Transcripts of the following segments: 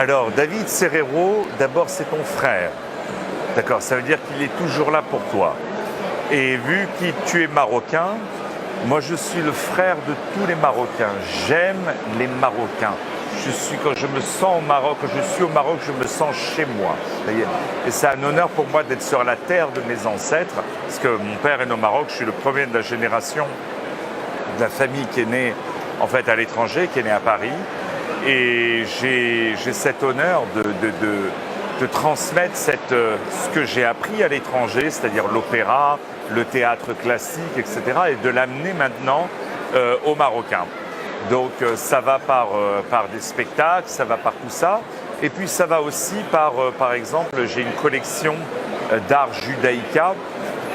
Alors, David Serrero, d'abord, c'est ton frère. D'accord, ça veut dire qu'il est toujours là pour toi. Et vu que tu es marocain, moi je suis le frère de tous les Marocains. J'aime les Marocains. Quand je me sens au Maroc, quand je suis au Maroc, je me sens chez moi. Et c'est un honneur pour moi d'être sur la terre de mes ancêtres, parce que mon père est né au Maroc, je suis le premier de la génération de la famille qui est née en fait à l'étranger, qui est née à Paris. Et j'ai cet honneur de transmettre ce que j'ai appris à l'étranger, c'est-à-dire l'opéra, le théâtre classique, etc., et de l'amener maintenant aux Marocains. Donc ça va par des spectacles, ça va par tout ça, et puis ça va aussi par exemple, j'ai une collection d'art judaïca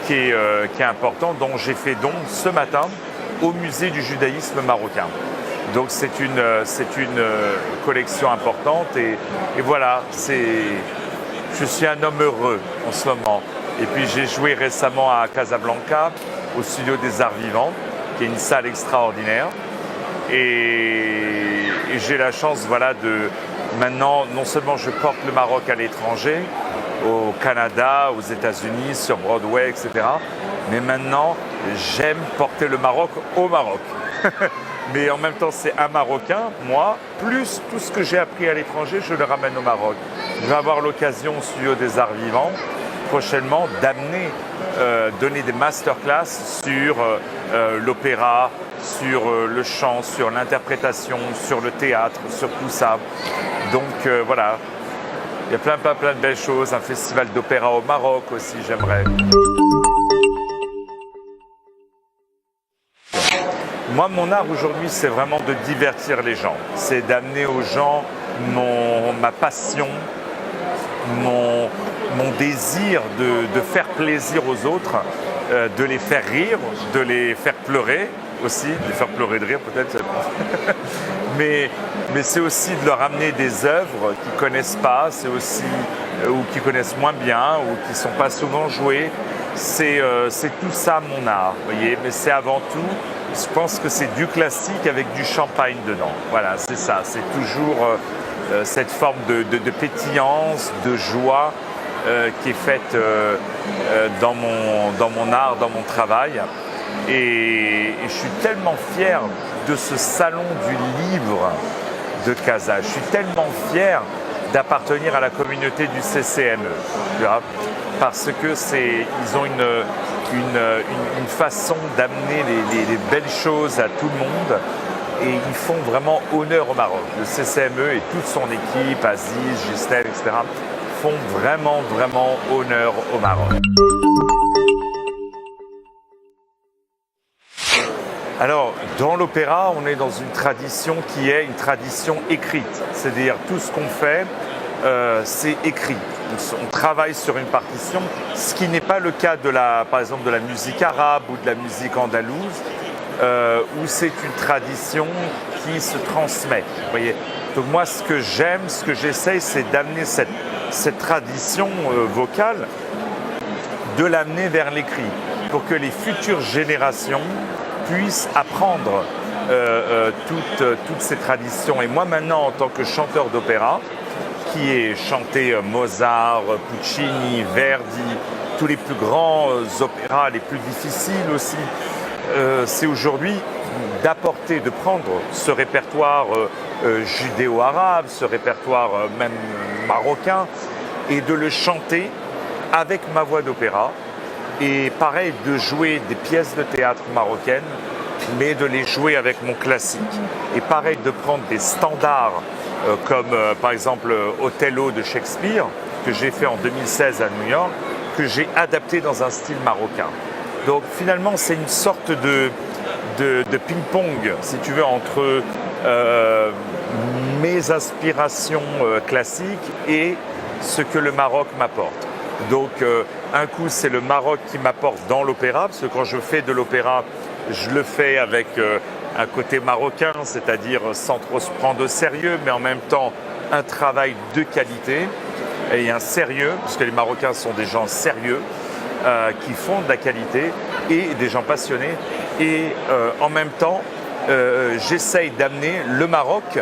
qui est importante, dont j'ai fait don ce matin au musée du judaïsme marocain. Donc c'est une collection importante et voilà, je suis un homme heureux en ce moment. Et puis j'ai joué récemment à Casablanca, au Studio des Arts Vivants, qui est une salle extraordinaire. Et j'ai la chance, voilà, maintenant, non seulement je porte le Maroc à l'étranger, au Canada, aux États-Unis, sur Broadway, etc. Mais maintenant, j'aime porter le Maroc au Maroc. Mais en même temps, c'est un Marocain, moi, plus tout ce que j'ai appris à l'étranger, je le ramène au Maroc. Je vais avoir l'occasion au Studio des Arts Vivants, prochainement, donner des masterclass sur l'opéra, sur le chant, sur l'interprétation, sur le théâtre, sur tout ça. Donc voilà, il y a plein de belles choses. Un festival d'opéra au Maroc aussi, j'aimerais. Moi, mon art aujourd'hui, c'est vraiment de divertir les gens. C'est d'amener aux gens ma passion, mon désir de faire plaisir aux autres, de les faire rire, de les faire pleurer aussi, de les faire pleurer de rire peut-être. mais c'est aussi de leur amener des œuvres qu'ils ne connaissent pas, c'est aussi, ou qu'ils connaissent moins bien, ou qui ne sont pas souvent jouées. C'est tout ça mon art, vous voyez, mais c'est avant tout, je pense que c'est du classique avec du champagne dedans. Voilà, c'est ça, c'est toujours cette forme de pétillance, de joie qui est faite dans mon art, dans mon travail. Et je suis tellement fier de ce salon du livre de Casa. Je suis tellement fier d'appartenir à la communauté du CCME, tu vois, parce que ils ont une façon d'amener les belles choses à tout le monde et ils font vraiment honneur au Maroc. Le CCME et toute son équipe, Aziz, Gisèle, etc., font vraiment honneur au Maroc. Alors, dans l'opéra, on est dans une tradition qui est une tradition écrite. C'est-à-dire, tout ce qu'on fait, c'est écrit. On travaille sur une partition, ce qui n'est pas le cas par exemple, de la musique arabe ou de la musique andalouse, où c'est une tradition qui se transmet. Vous voyez ? Donc moi, ce que j'aime, ce que j'essaye, c'est d'amener cette tradition vocale, de l'amener vers l'écrit, pour que les futures générations puissent apprendre toutes ces traditions. Et moi maintenant, en tant que chanteur d'opéra, qui ai chanté Mozart, Puccini, Verdi, tous les plus grands opéras, les plus difficiles aussi, c'est aujourd'hui de prendre ce répertoire judéo-arabe, ce répertoire même marocain, et de le chanter avec ma voix d'opéra. Et pareil, de jouer des pièces de théâtre marocaines, mais de les jouer avec mon classique. Et pareil, de prendre des standards comme par exemple Othello de Shakespeare, que j'ai fait en 2016 à New York, que j'ai adapté dans un style marocain. Donc finalement, c'est une sorte de ping-pong, si tu veux, entre mes aspirations classiques et ce que le Maroc m'apporte. Donc un coup, c'est le Maroc qui m'apporte dans l'opéra, parce que quand je fais de l'opéra, je le fais avec un côté marocain, c'est-à-dire sans trop se prendre au sérieux, mais en même temps un travail de qualité et un sérieux, parce que les Marocains sont des gens sérieux, qui font de la qualité et des gens passionnés. Et en même temps, j'essaye d'amener le Maroc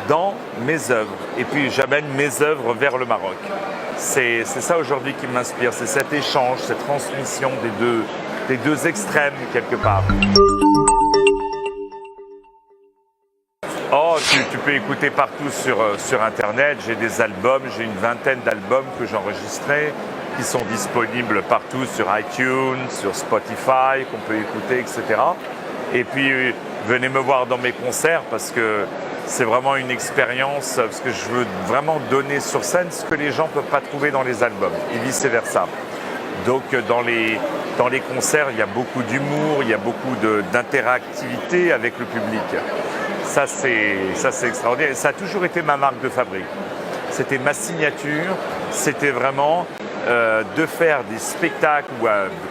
dans mes œuvres. Et puis j'amène mes œuvres vers le Maroc. C'est ça aujourd'hui qui m'inspire, c'est cet échange, cette transmission des deux extrêmes quelque part. Oh, tu peux écouter partout sur Internet. J'ai des albums, j'ai une vingtaine d'albums que j'ai enregistrés qui sont disponibles partout sur iTunes, sur Spotify, qu'on peut écouter, etc. Et puis, venez me voir dans mes concerts parce que c'est vraiment une expérience, parce que je veux vraiment donner sur scène ce que les gens ne peuvent pas trouver dans les albums et vice-versa. Donc, dans les concerts, il y a beaucoup d'humour, il y a beaucoup d'interactivité avec le public. Ça, c'est extraordinaire. Ça a toujours été ma marque de fabrique. C'était ma signature. C'était vraiment de faire des spectacles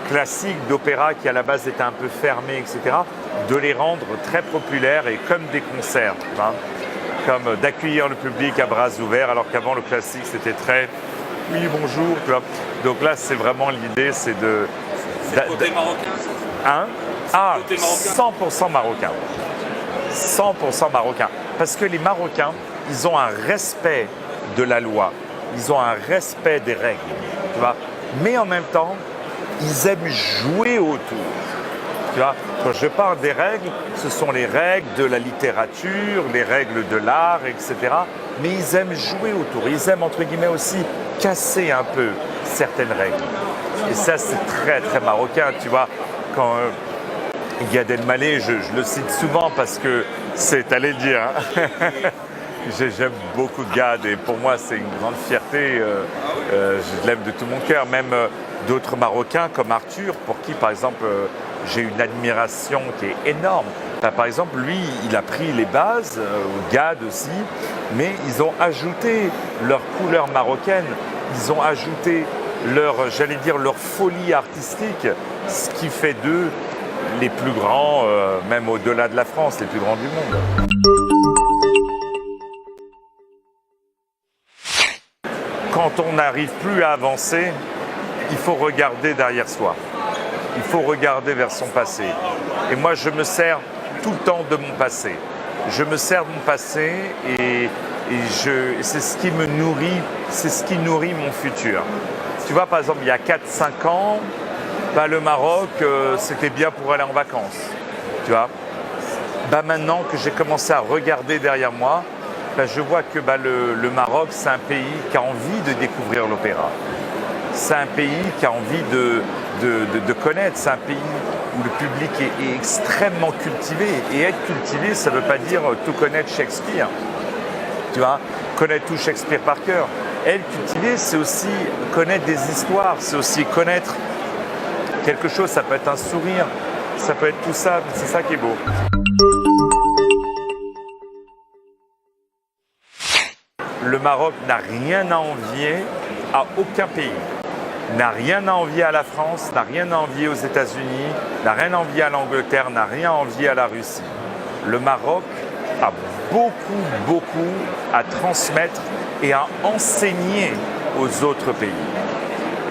classiques d'opéra qui à la base étaient un peu fermés, etc., de les rendre très populaires et comme des concerts, hein, comme d'accueillir le public à bras ouverts, alors qu'avant le classique c'était très « oui, bonjour ». Tu vois. Donc là, c'est vraiment l'idée, c'est de… C'est le côté marocain, ça. Hein? Ah, 100% marocain. 100% marocain. Parce que les Marocains, ils ont un respect de la loi, ils ont un respect des règles, tu vois. Mais en même temps, ils aiment jouer autour. Tu vois, quand je parle des règles, ce sont les règles de la littérature, les règles de l'art, etc. Mais ils aiment jouer autour. Ils aiment, entre guillemets, aussi casser un peu certaines règles. Et ça, c'est très, très marocain, tu vois. Quand Gad Elmaleh, je le cite souvent parce que c'est, allez le dire, hein. J'aime beaucoup Gad et pour moi c'est une grande fierté, je l'aime de tout mon cœur, même d'autres Marocains comme Arthur, pour qui par exemple j'ai une admiration qui est énorme. Par exemple, lui, il a pris les bases, Gad aussi, mais ils ont ajouté leur couleur marocaine, ils ont ajouté leur, j'allais dire, leur folie artistique, ce qui fait d'eux les plus grands, même au-delà de la France, les plus grands du monde. Quand on n'arrive plus à avancer, il faut regarder derrière soi. Il faut regarder vers son passé. Et moi, je me sers tout le temps de mon passé. Je me sers de mon passé et c'est ce qui me nourrit, c'est ce qui nourrit mon futur. Tu vois, par exemple, il y a 4-5 ans, le Maroc, c'était bien pour aller en vacances. Tu vois. Maintenant que j'ai commencé à regarder derrière moi, je vois que le Maroc, c'est un pays qui a envie de découvrir l'opéra. C'est un pays qui a envie de connaître. C'est un pays où le public est extrêmement cultivé. Et être cultivé, ça ne veut pas dire tout connaître Shakespeare. Tu vois, connaître tout Shakespeare par cœur. Être cultivé, c'est aussi connaître des histoires, c'est aussi connaître quelque chose. Ça peut être un sourire, ça peut être tout ça. C'est ça qui est beau. Le Maroc n'a rien à envier à aucun pays. N'a rien à envier à la France, n'a rien à envier aux États-Unis, n'a rien à envier à l'Angleterre, n'a rien à envier à la Russie. Le Maroc a beaucoup à transmettre et à enseigner aux autres pays.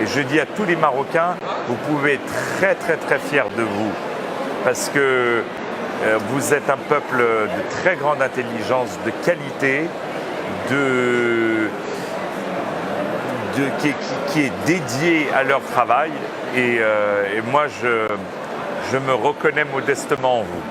Et je dis à tous les Marocains, vous pouvez être très fiers de vous parce que vous êtes un peuple de très grande intelligence, de qualité, qui est dédié à leur travail et moi je me reconnais modestement en vous.